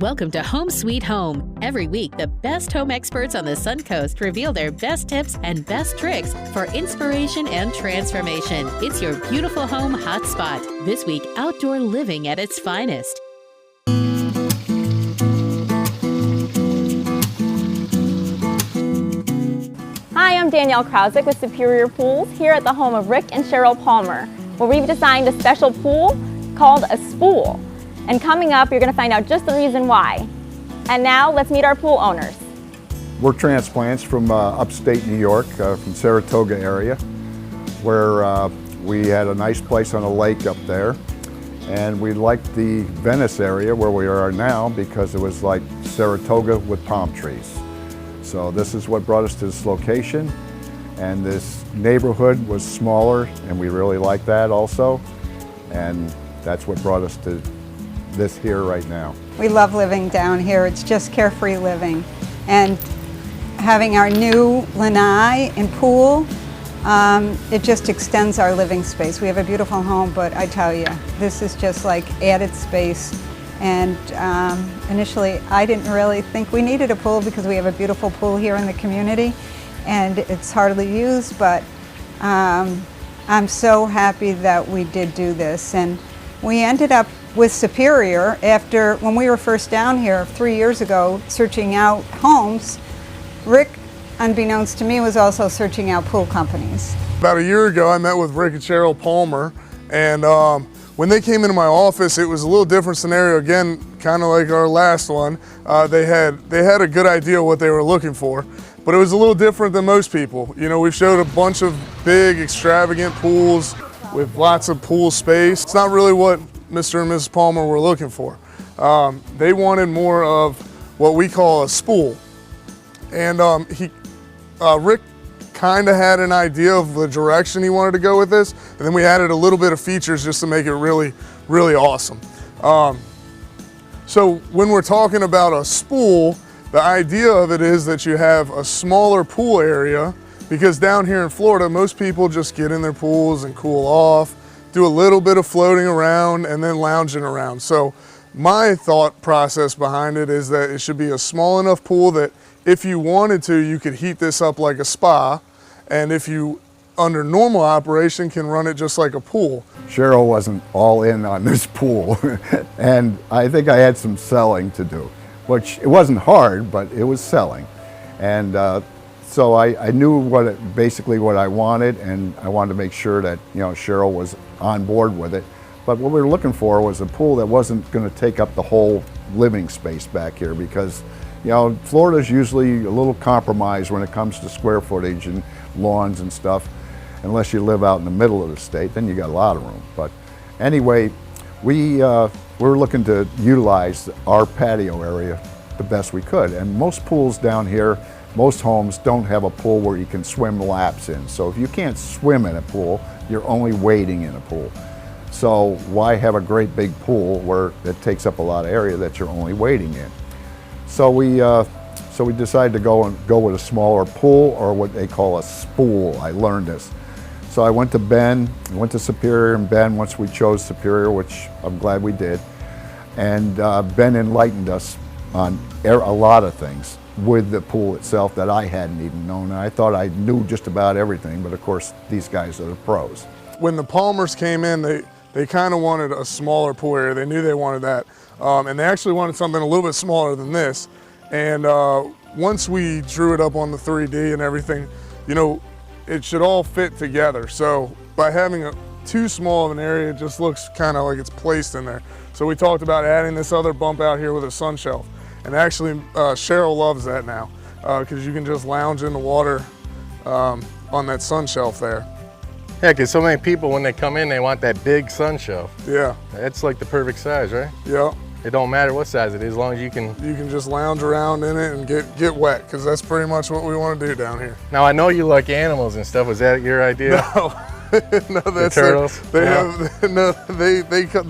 Welcome to Home Sweet Home. Every week, the best home experts on the Sun Coast reveal their best tips and best tricks for inspiration and transformation. It's your beautiful home hotspot. This week, outdoor living at its finest. Hi, I'm Danielle Krausick with Superior Pools here at the home of Rick and Cheryl Palmer, where we've designed a special pool called a spool. And coming up, you're going to find out just the reason why. And now, let's meet our pool owners. We're transplants from upstate New York, from Sarasota area, where we had a nice place on a lake up there. And we liked the Venice area where we are now because it was like Sarasota with palm trees. So this is what brought us to this location. And this neighborhood was smaller, and we really liked that also. And that's what brought us to this here right now. We love living down here. It's just carefree living. And having our new lanai and pool, it just extends our living space. We have a beautiful home, but I tell you, this is just like added space. And initially, I didn't really think we needed a pool because we have a beautiful pool here in the community, and it's hardly used, but I'm so happy that we did do this. And we ended up with Superior after, when we were first down here 3 years ago, searching out homes. Rick, unbeknownst to me, was also searching out pool companies. About a year ago, I met with Rick and Cheryl Palmer, and when they came into my office, it was a little different scenario. Again, kind of like our last one. They had a good idea what they were looking for, but it was a little different than most people. You know, we showed a bunch of big, extravagant pools with lots of pool space. It's not really what Mr. and Mrs. Palmer were looking for. They wanted more of what we call a spool. And Rick kind of had an idea of the direction he wanted to go with this, and then we added a little bit of features just to make it really, really awesome. So when we're talking about a spool, the idea of it is that you have a smaller pool area, because down here in Florida, most people just get in their pools and cool off, do a little bit of floating around and then lounging around. So my thought process behind it is that it should be a small enough pool that if you wanted to, you could heat this up like a spa. And if you, under normal operation, can run it just like a pool. Cheryl wasn't all in on this pool, and I think I had some selling to do, which it wasn't hard, but it was selling. And so I knew basically what I wanted, and I wanted to make sure that, you know, Cheryl was on board with it. But what we were looking for was a pool that wasn't going to take up the whole living space back here, because, you know, Florida's usually a little compromised when it comes to square footage and lawns and stuff. Unless you live out in the middle of the state, then you got a lot of room. But anyway, we're looking to utilize our patio area the best we could. And most pools down here, most homes don't have a pool where you can swim laps in. So if you can't swim in a pool, you're only wading in a pool. So why have a great big pool where it takes up a lot of area that you're only wading in? So we decided to go with a smaller pool, or what they call a spool. I learned this. So I went to Ben, went to Superior and Ben once we chose Superior, which I'm glad we did. And Ben enlightened us on a lot of things with the pool itself that I hadn't even known. And I thought I knew just about everything, but of course these guys are the pros. When the Palmers came in, they kind of wanted a smaller pool area. They knew they wanted that. And they actually wanted something a little bit smaller than this. And once we drew it up on the 3D and everything, you know, it should all fit together. So by having too small of an area, it just looks kind of like it's placed in there. So we talked about adding this other bump out here with a sun shelf. And actually, Cheryl loves that now, because you can just lounge in the water on that sun shelf there. Yeah, because so many people, when they come in, they want that big sun shelf. Yeah. That's like the perfect size, right? Yeah. It don't matter what size it is, as long as you can... You can just lounge around in it and get wet, because that's pretty much what we want to do down here. Now, I know you like animals and stuff. Was that your idea? No. No, that's the turtles?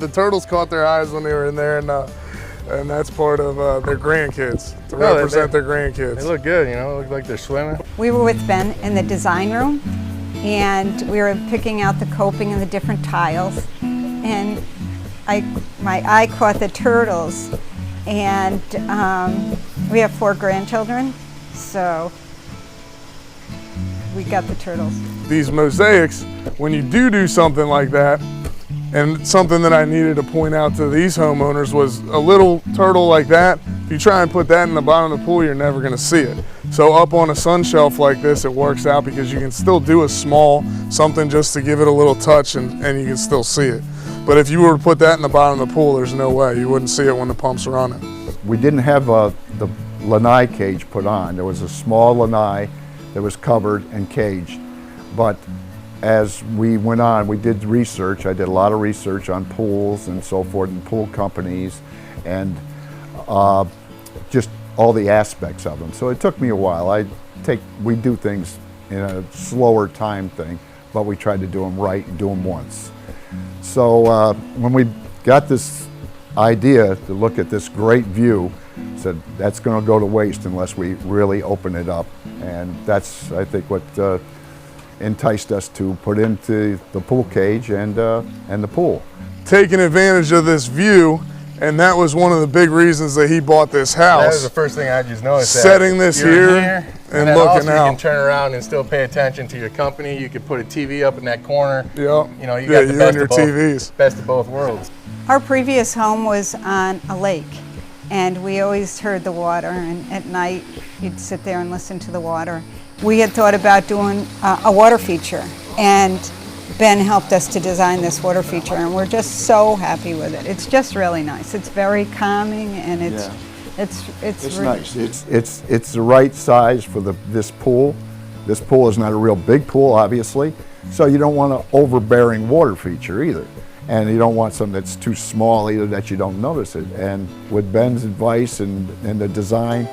The turtles caught their eyes when they were in there, and that's part of their grandkids, to represent their grandkids. They look good, you know, look like they're swimming. We were with Ben in the design room, and we were picking out the coping and the different tiles, and my eye caught the turtles, And we have 4 grandchildren, so we got the turtles. These mosaics, when you do something like that, and something that I needed to point out to these homeowners was a little turtle like that. If you try and put that in the bottom of the pool, you're never gonna see it. So up on a sun shelf like this, it works out because you can still do a small something just to give it a little touch and you can still see it. But if you were to put that in the bottom of the pool, there's no way. You wouldn't see it when the pumps are on it. We didn't have the lanai cage put on. There was a small lanai that was covered and caged. But as we went on, we did research. I did a lot of research on pools and so forth, and pool companies, and just all the aspects of them. So it took me a while. We do things in a slower time thing, but we tried to do them right and do them once. So when we got this idea to look at this great view, said that's going to go to waste unless we really open it up, and that's, I think, what enticed us to put into the pool cage and the pool. Taking advantage of this view, and that was one of the big reasons that he bought this house. That was the first thing I just noticed. Setting this here and then looking also out. You can turn around and still pay attention to your company. You could put a TV up in that corner. Yep. You know, you got the best and your of both, TVs. best of both worlds. Our previous home was on a lake, and we always heard the water, and at night you'd sit there and listen to the water. We had thought about doing a water feature, and Ben helped us to design this water feature, and we're just so happy with it. It's just really nice. It's very calming, and it's nice. It's the right size for this pool. This pool is not a real big pool, obviously, so you don't want an overbearing water feature either. And you don't want something that's too small either that you don't notice it. And with Ben's advice and the design,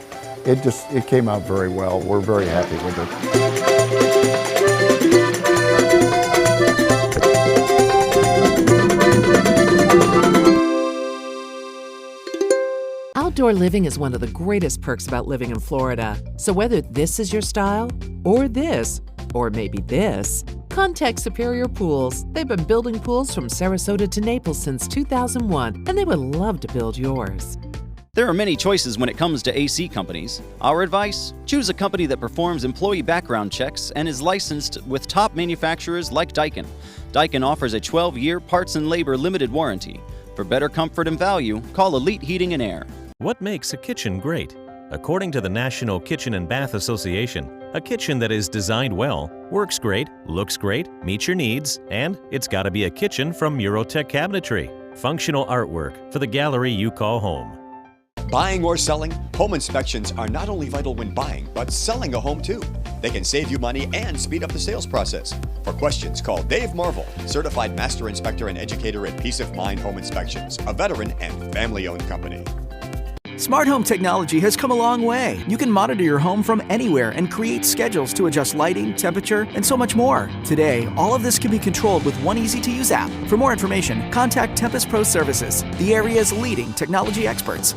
it came out very well. We're very happy with it. Outdoor living is one of the greatest perks about living in Florida. So whether this is your style, or this, or maybe this, contact Superior Pools. They've been building pools from Sarasota to Naples since 2001, and they would love to build yours. There are many choices when it comes to AC companies. Our advice? Choose a company that performs employee background checks and is licensed with top manufacturers like Daikin. Daikin offers a 12-year parts and labor limited warranty. For better comfort and value, call Elite Heating and Air. What makes a kitchen great? According to the National Kitchen and Bath Association, a kitchen that is designed well, works great, looks great, meets your needs, and it's got to be a kitchen from Eurotech Cabinetry. Functional artwork for the gallery you call home. Buying or selling, home inspections are not only vital when buying, but selling a home too. They can save you money and speed up the sales process. For questions, call Dave Marvel, Certified Master Inspector and Educator at Peace of Mind Home Inspections, a veteran and family-owned company. Smart home technology has come a long way. You can monitor your home from anywhere and create schedules to adjust lighting, temperature, and so much more. Today, all of this can be controlled with one easy-to-use app. For more information, contact Tempest Pro Services, the area's leading technology experts.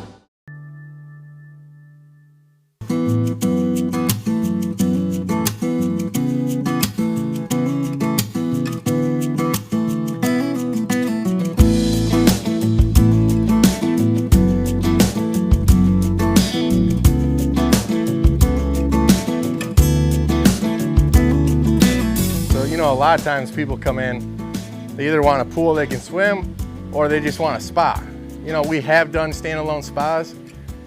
A lot of times people come in, they either want a pool they can swim or they just want a spa. You know, we have done standalone spas,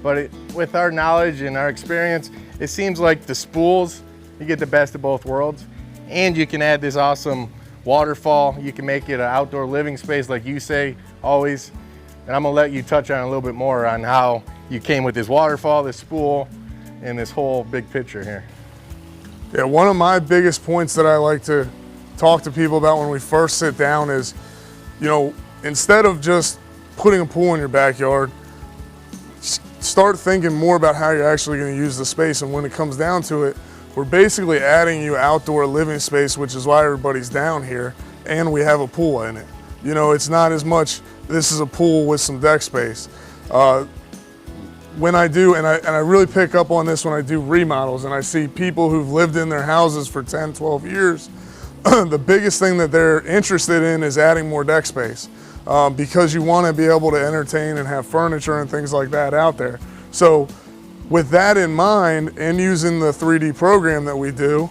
but with our knowledge and our experience, it seems like the spools, you get the best of both worlds, and you can add this awesome waterfall. You can make it an outdoor living space like you say always, and I'm gonna let you touch on a little bit more on how you came with this waterfall, this spool, and this whole big picture here. Yeah, one of my biggest points that I like to talk to people about when we first sit down is, you know, instead of just putting a pool in your backyard, start thinking more about how you're actually going to use the space. And when it comes down to it, we're basically adding you outdoor living space, which is why everybody's down here, and we have a pool in it. You know, it's not as much, this is a pool with some deck space. When I do, and I really pick up on this when I do remodels, and I see people who've lived in their houses for 10, 12 years, the biggest thing that they're interested in is adding more deck space. because you want to be able to entertain and have furniture and things like that out there. So with that in mind, and using the 3D program that we do,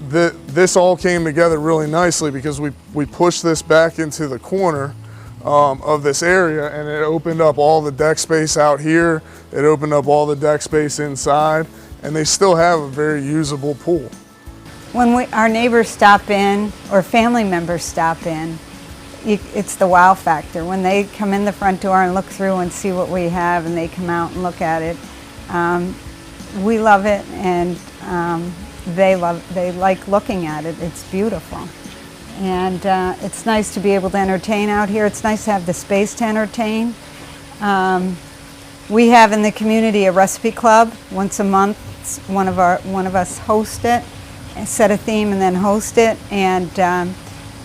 this all came together really nicely because we pushed this back into the corner of this area, and it opened up all the deck space out here. It opened up all the deck space inside, and they still have a very usable pool. When our neighbors stop in or family members stop in, it's the wow factor. When they come in the front door and look through and see what we have, and they come out and look at it, we love it, and they like looking at it. It's beautiful. And it's nice to be able to entertain out here. It's nice to have the space to entertain. We have in the community a recipe club. Once a month, one of us host it, set a theme and then host it. And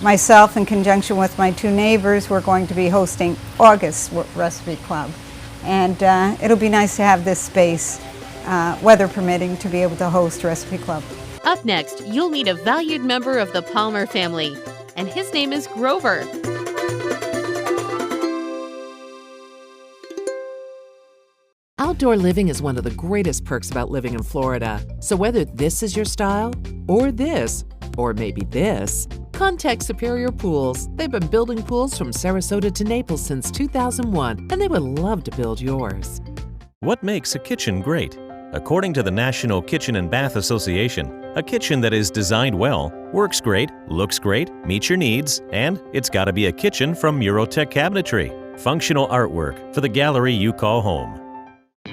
myself, in conjunction with my two neighbors, we're going to be hosting August Recipe Club. And it'll be nice to have this space, weather permitting, to be able to host Recipe Club. Up next, you'll meet a valued member of the Palmer family, and his name is Grover. Outdoor living is one of the greatest perks about living in Florida. So whether this is your style, or this, or maybe this, contact Superior Pools. They've been building pools from Sarasota to Naples since 2001, and they would love to build yours. What makes a kitchen great? According to the National Kitchen and Bath Association, a kitchen that is designed well, works great, looks great, meets your needs, and it's got to be a kitchen from Eurotech Cabinetry. Functional artwork for the gallery you call home.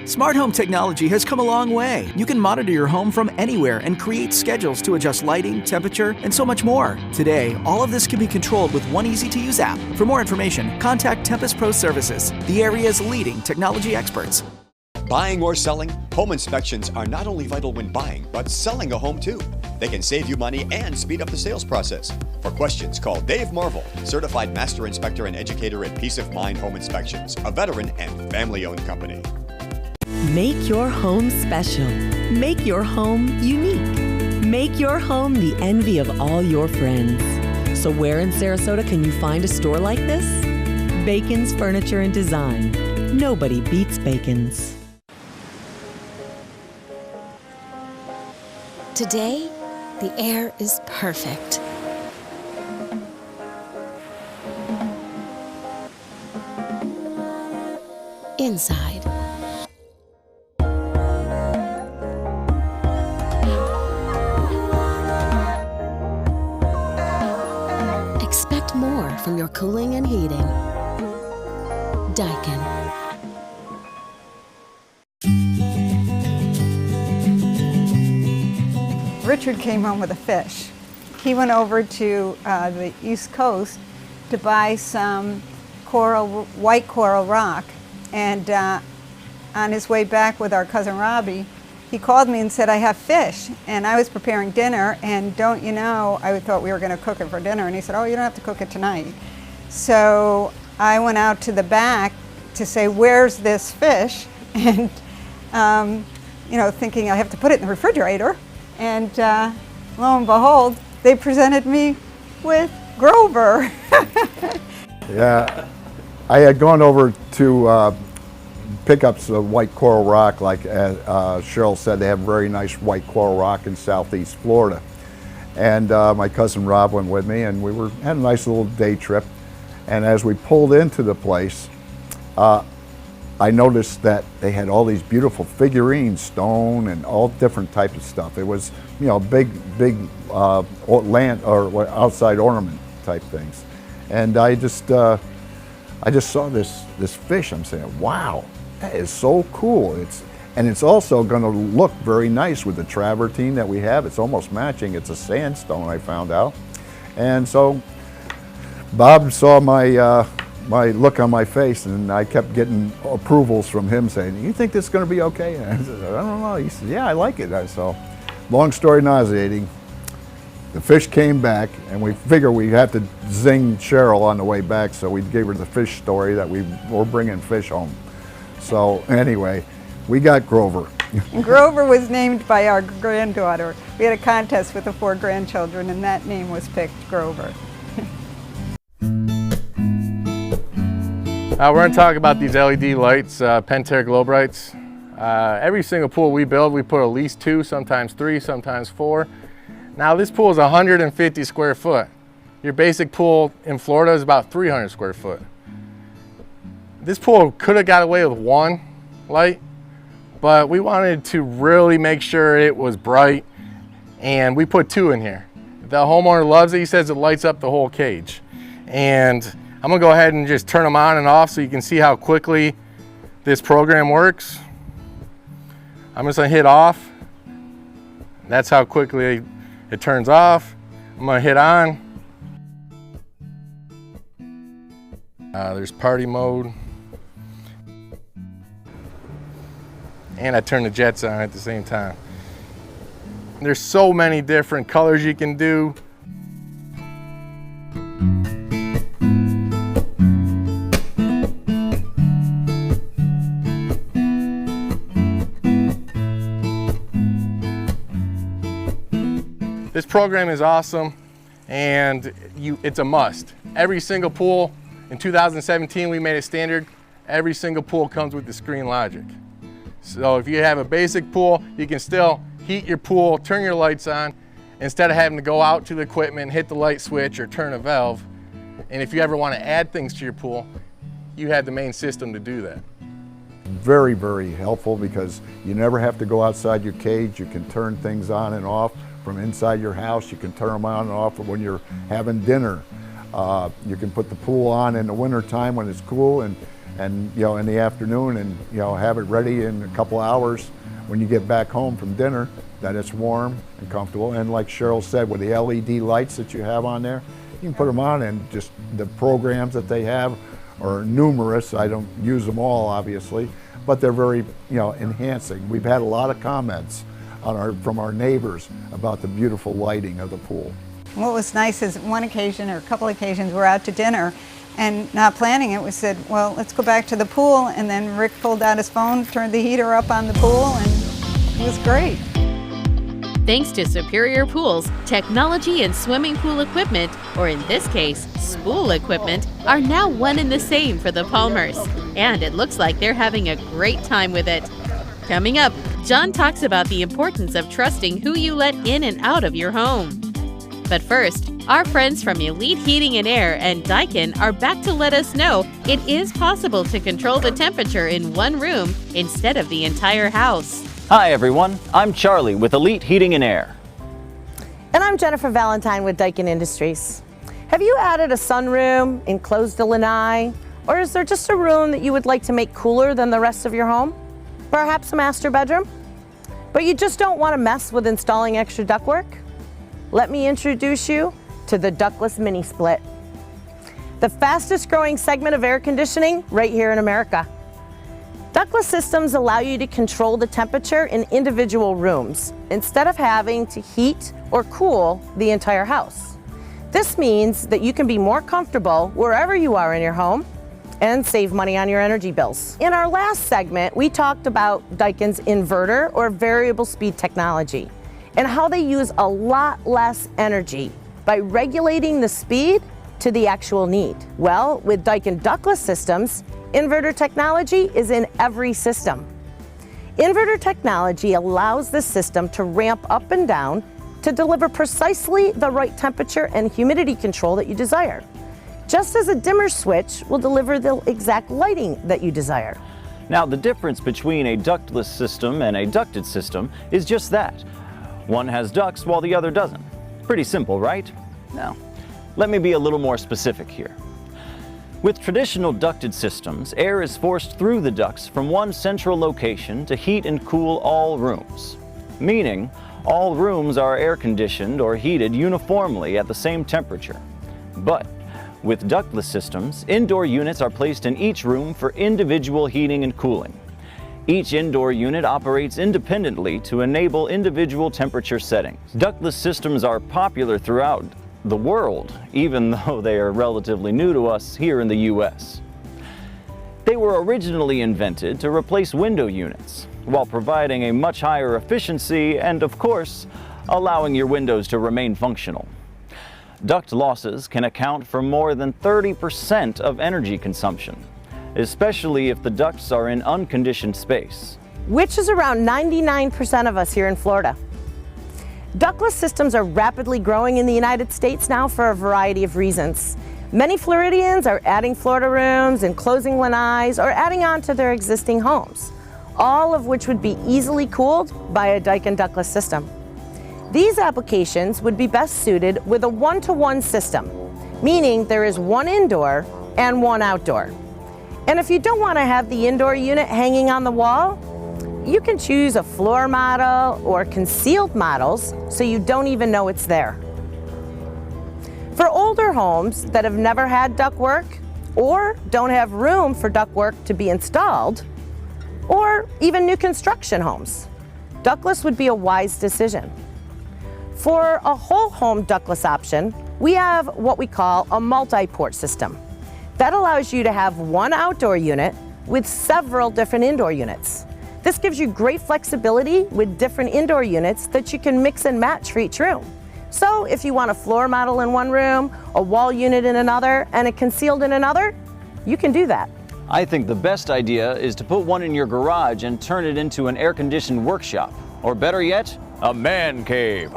Smart home technology has come a long way. You can monitor your home from anywhere and create schedules to adjust lighting, temperature, and so much more. Today, all of this can be controlled with one easy-to-use app. For more information, contact Tempest Pro Services, the area's leading technology experts. Buying or selling, home inspections are not only vital when buying, but selling a home too. They can save you money and speed up the sales process. For questions, call Dave Marvel, Certified Master Inspector and Educator at Peace of Mind Home Inspections, a veteran and family-owned company. Make your home special. Make your home unique. Make your home the envy of all your friends. So where in Sarasota can you find a store like this? Bacon's Furniture and Design. Nobody beats Bacon's. Today, the air is perfect. Inside. Expect more from your cooling and heating. Daikin. Richard came home with a fish. He went over to the East Coast to buy some white coral rock, and on his way back with our cousin Robbie, he called me and said, I have fish. And I was preparing dinner, and don't you know, I thought we were going to cook it for dinner, and he said, oh, you don't have to cook it tonight. So I went out to the back to say, where's this fish? And you know, thinking I have to put it in the refrigerator. And lo and behold, they presented me with Grover. Yeah, I had gone over to pick up some white coral rock. Like Cheryl said, they have very nice white coral rock in southeast Florida. And my cousin Rob went with me, and we had a nice little day trip. And as we pulled into the place, I noticed that they had all these beautiful figurines, stone and all different types of stuff. It was, you know, big land or outside ornament type things. And I just saw this fish. I'm saying, wow, that is so cool. And it's also going to look very nice with the travertine that we have. It's almost matching. It's a sandstone, I found out. And so Bob saw my look on my face, and I kept getting approvals from him saying, you think this is going to be okay? And I said, I don't know. He said, yeah, I like it. So long story nauseating, the fish came back, and we figured we had to zing Cheryl on the way back, so we gave her the fish story that we were bringing fish home. So anyway, we got Grover. And Grover was named by our granddaughter. We had a contest with the 4 grandchildren, and that name was picked, Grover. We're going to talk about these LED lights, Pentair globe lights. Every single pool we build, we put at least 2, sometimes 3, sometimes 4. Now this pool is 150 square foot. Your basic pool in Florida is about 300 square foot. This pool could have got away with 1 light, but we wanted to really make sure it was bright, and we put 2 in here. The homeowner loves it. He says it lights up the whole cage. And I'm gonna go ahead and just turn them on and off so you can see how quickly this program works. I'm just gonna hit off. That's how quickly it turns off. I'm gonna hit on. There's party mode. And I turn the jets on at the same time. There's so many different colors you can do. This program is awesome, and it's a must. Every single pool, in 2017 we made it standard, every single pool comes with the screen logic. So if you have a basic pool, you can still heat your pool, turn your lights on, instead of having to go out to the equipment, hit the light switch or turn a valve. And if you ever want to add things to your pool, you have the main system to do that. Very, very helpful because you never have to go outside your cage. You can turn things on and off from inside your house. You can turn them on and off when you're having dinner. You can put the pool on in the winter time when it's cool and you know, in the afternoon, and you know, have it ready in a couple hours when you get back home from dinner, that it's warm and comfortable. And like Cheryl said, with the LED lights that you have on there, you can put them on, and just the programs that they have are numerous. I don't use them all, obviously, but they're very, you know, enhancing. We've had a lot of comments from our neighbors about the beautiful lighting of the pool. What was nice is one occasion or a couple occasions we're out to dinner and not planning it, we said, well, let's go back to the pool, and then Rick pulled out his phone, turned the heater up on the pool, and it was great. Thanks to Superior Pools, technology and swimming pool equipment, or in this case, spool equipment, are now one and the same for the Palmers. And it looks like they're having a great time with it. Coming up, John talks about the importance of trusting who you let in and out of your home. But first, our friends from Elite Heating and Air and Daikin are back to let us know it is possible to control the temperature in one room instead of the entire house. Hi everyone, I'm Charlie with Elite Heating and Air. And I'm Jennifer Valentine with Daikin Industries. Have you added a sunroom, enclosed a lanai, or is there just a room that you would like to make cooler than the rest of your home? Perhaps a master bedroom? But you just don't want to mess with installing extra ductwork? Let me introduce you to the Ductless Mini Split, the fastest growing segment of air conditioning right here in America. Ductless systems allow you to control the temperature in individual rooms instead of having to heat or cool the entire house. This means that you can be more comfortable wherever you are in your home and save money on your energy bills. In our last segment, we talked about Daikin's inverter or variable speed technology and how they use a lot less energy by regulating the speed to the actual need. Well, with Daikin ductless systems, inverter technology is in every system. Inverter technology allows the system to ramp up and down to deliver precisely the right temperature and humidity control that you desire, just as a dimmer switch will deliver the exact lighting that you desire. Now, the difference between a ductless system and a ducted system is just that. One has ducts while the other doesn't. Pretty simple, right? Now, let me be a little more specific here. With traditional ducted systems, air is forced through the ducts from one central location to heat and cool all rooms, meaning all rooms are air conditioned or heated uniformly at the same temperature. But with ductless systems, indoor units are placed in each room for individual heating and cooling. Each indoor unit operates independently to enable individual temperature settings. Ductless systems are popular throughout the world, even though they are relatively new to us here in the US. They were originally invented to replace window units, while providing a much higher efficiency and, of course, allowing your windows to remain functional. Duct losses can account for more than 30% of energy consumption. especially if the ducts are in unconditioned space. Which is around 99% of us here in Florida. Ductless systems are rapidly growing in the United States now for a variety of reasons. Many Floridians are adding Florida rooms and closing lanais or adding on to their existing homes, all of which would be easily cooled by a Daikin ductless system. These applications would be best suited with a one-to-one system, meaning there is one indoor and one outdoor. And if you don't want to have the indoor unit hanging on the wall, you can choose a floor model or concealed models so you don't even know it's there. For older homes that have never had ductwork or don't have room for ductwork to be installed, or even new construction homes, ductless would be a wise decision. For a whole home ductless option, we have what we call a multi-port system. That allows you to have one outdoor unit with several different indoor units. This gives you great flexibility with different indoor units that you can mix and match for each room. So if you want a floor model in one room, a wall unit in another, and a concealed in another, you can do that. I think the best idea is to put one in your garage and turn it into an air-conditioned workshop. Or better yet, a man cave.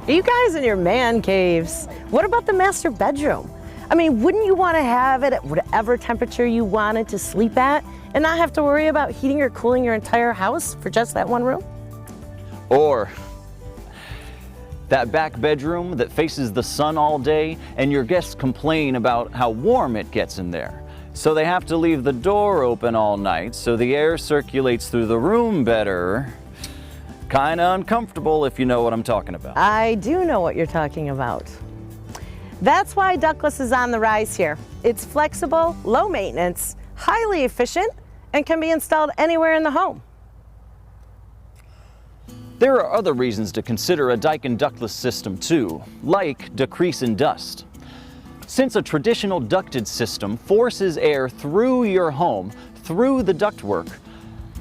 You guys in your man caves. What about the master bedroom? I mean, wouldn't you want to have it at whatever temperature you wanted to sleep at and not have to worry about heating or cooling your entire house for just that one room? Or that back bedroom that faces the sun all day and your guests complain about how warm it gets in there. So they have to leave the door open all night so the air circulates through the room better. Kinda uncomfortable if you know what I'm talking about. I do know what you're talking about. That's why ductless is on the rise here. It's flexible, low maintenance, highly efficient, and can be installed anywhere in the home. There are other reasons to consider a Daikin ductless system too, like decrease in dust. Since a traditional ducted system forces air through your home, through the ductwork,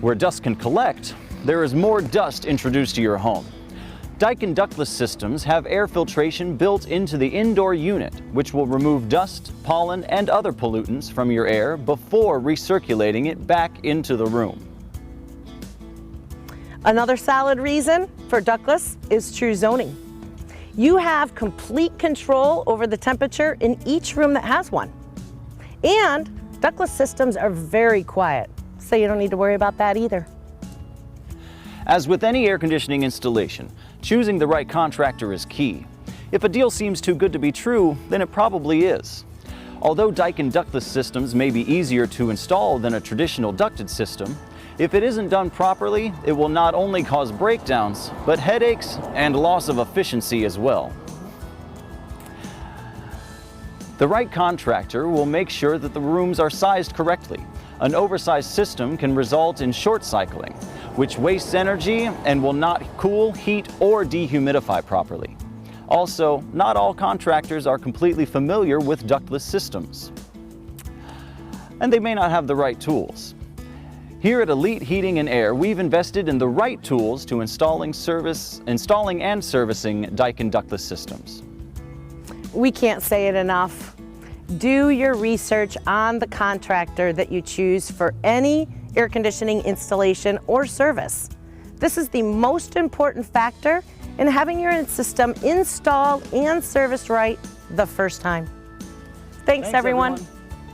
where dust can collect, there is more dust introduced to your home. Daikin ductless systems have air filtration built into the indoor unit, which will remove dust, pollen, and other pollutants from your air before recirculating it back into the room. Another solid reason for ductless is true zoning. You have complete control over the temperature in each room that has one. And ductless systems are very quiet, so you don't need to worry about that either. As with any air conditioning installation, choosing the right contractor is key. If a deal seems too good to be true, then it probably is. Although Daikin ductless systems may be easier to install than a traditional ducted system, if it isn't done properly, it will not only cause breakdowns, but headaches and loss of efficiency as well. The right contractor will make sure that the rooms are sized correctly. An oversized system can result in short cycling, which wastes energy and will not cool, heat, or dehumidify properly. Also, not all contractors are completely familiar with ductless systems, and they may not have the right tools. Here at Elite Heating and Air, we've invested in the right tools to installing and servicing Daikin ductless systems. We can't say it enough. Do your research on the contractor that you choose for any air conditioning installation or service. This is the most important factor in having your system installed and serviced right the first time. Thanks everyone.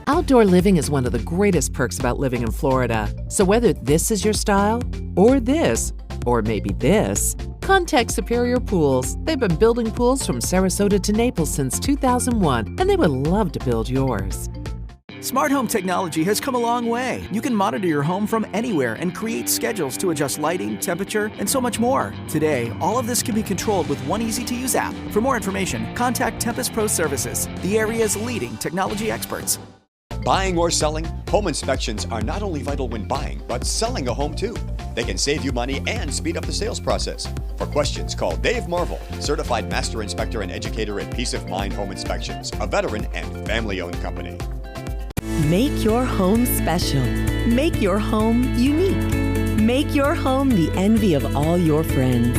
Outdoor living is one of the greatest perks about living in Florida. So whether this is your style, or this, or maybe this, contact Superior Pools. They've been building pools from Sarasota to Naples since 2001, and they would love to build yours. Smart home technology has come a long way. You can monitor your home from anywhere and create schedules to adjust lighting, temperature, and so much more. Today, all of this can be controlled with one easy-to-use app. For more information, contact Tempest Pro Services, the area's leading technology experts. Buying or selling, home inspections are not only vital when buying, but selling a home too. They can save you money and speed up the sales process. For questions, call Dave Marvel, Certified Master Inspector and Educator at Peace of Mind Home Inspections, a veteran and family-owned company. Make your home special. Make your home unique. Make your home the envy of all your friends.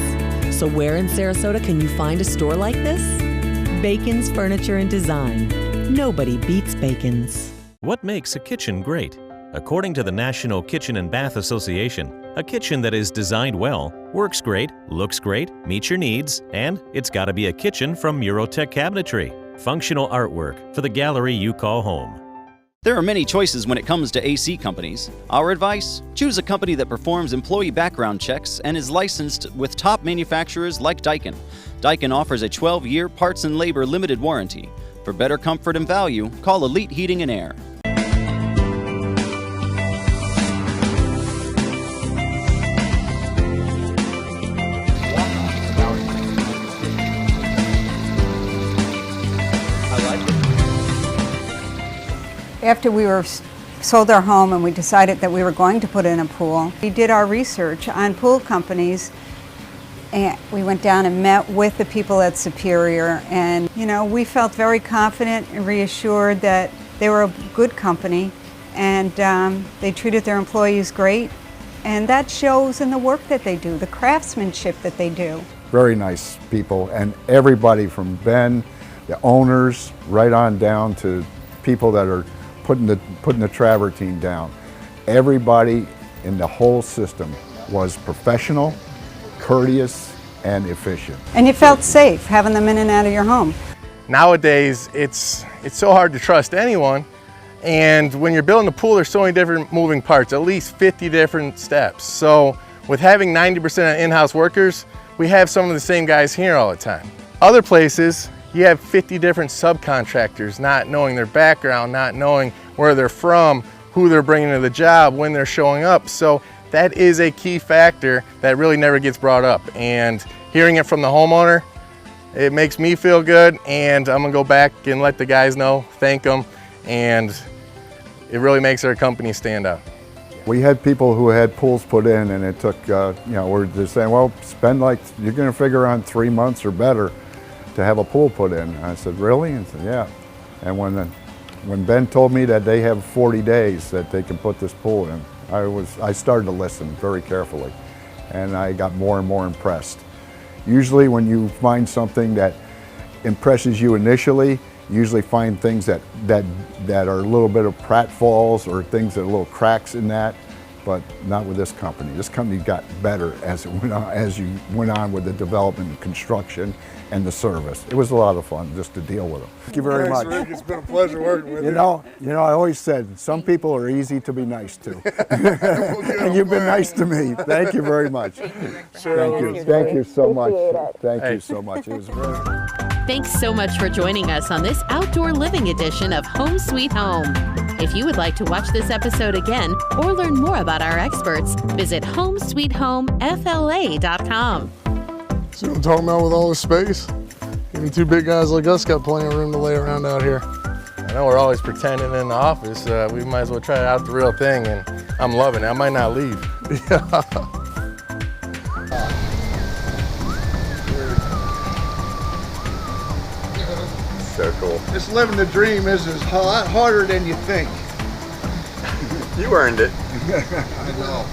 So where in Sarasota can you find a store like this? Bacon's Furniture and Design. Nobody beats Bacon's. What makes a kitchen great? According to the National Kitchen and Bath Association, a kitchen that is designed well, works great, looks great, meets your needs, and it's got to be a kitchen from Eurotech Cabinetry. Functional artwork for the gallery you call home. There are many choices when it comes to AC companies. Our advice? Choose a company that performs employee background checks and is licensed with top manufacturers like Daikin. Daikin offers a 12-year parts and labor limited warranty. For better comfort and value, call Elite Heating and Air. After we sold our home and we decided that we were going to put in a pool, we did our research on pool companies, and we went down and met with the people at Superior, and we felt very confident and reassured that they were a good company, and they treated their employees great, and that shows in the work that they do, the craftsmanship that they do. Very nice people, and everybody from Ben, the owners, right on down to people that are putting the travertine down. Everybody in the whole system was professional, courteous, and efficient. And you felt safe having them in and out of your home. Nowadays, it's so hard to trust anyone, and when you're building a pool, there's so many different moving parts, at least 50 different steps. So with having 90% of in-house workers, we have some of the same guys here all the time. Other places, you have 50 different subcontractors, not knowing their background, not knowing where they're from, who they're bringing to the job, when they're showing up. So that is a key factor that really never gets brought up. And hearing it from the homeowner, it makes me feel good, and I'm gonna go back and let the guys know, thank them, and it really makes our company stand out. We had people who had pools put in, and it took, we're just saying, well, you're gonna figure on 3 months or better to have a pool put in. And I said, really? And said, yeah. And when Ben told me that they have 40 days that they can put this pool in, I started to listen very carefully, and I got more and more impressed. Usually when you find something that impresses you initially, you usually find things that are a little bit of pratfalls or things that are little cracks in that, but not with this company. This company got better as you went on with the development and construction and the service. It was a lot of fun just to deal with them. Thank you very much. Rick, it's been a pleasure working with you. I always said, some people are easy to be nice to. And you've been nice to me. Thank you very much. Thank you so much. Thank you so much. It was very... Thanks so much for joining us on this outdoor living edition of Home Sweet Home. If you would like to watch this episode again or learn more about our experts, visit homesweethomefla.com. See what I'm talking about with all this space? Even two big guys like us got plenty of room to lay around out here. I know we're always pretending in the office. We might as well try out the real thing, and I'm loving it. I might not leave. Yeah. So cool. This living the dream is a lot harder than you think. You earned it. I know.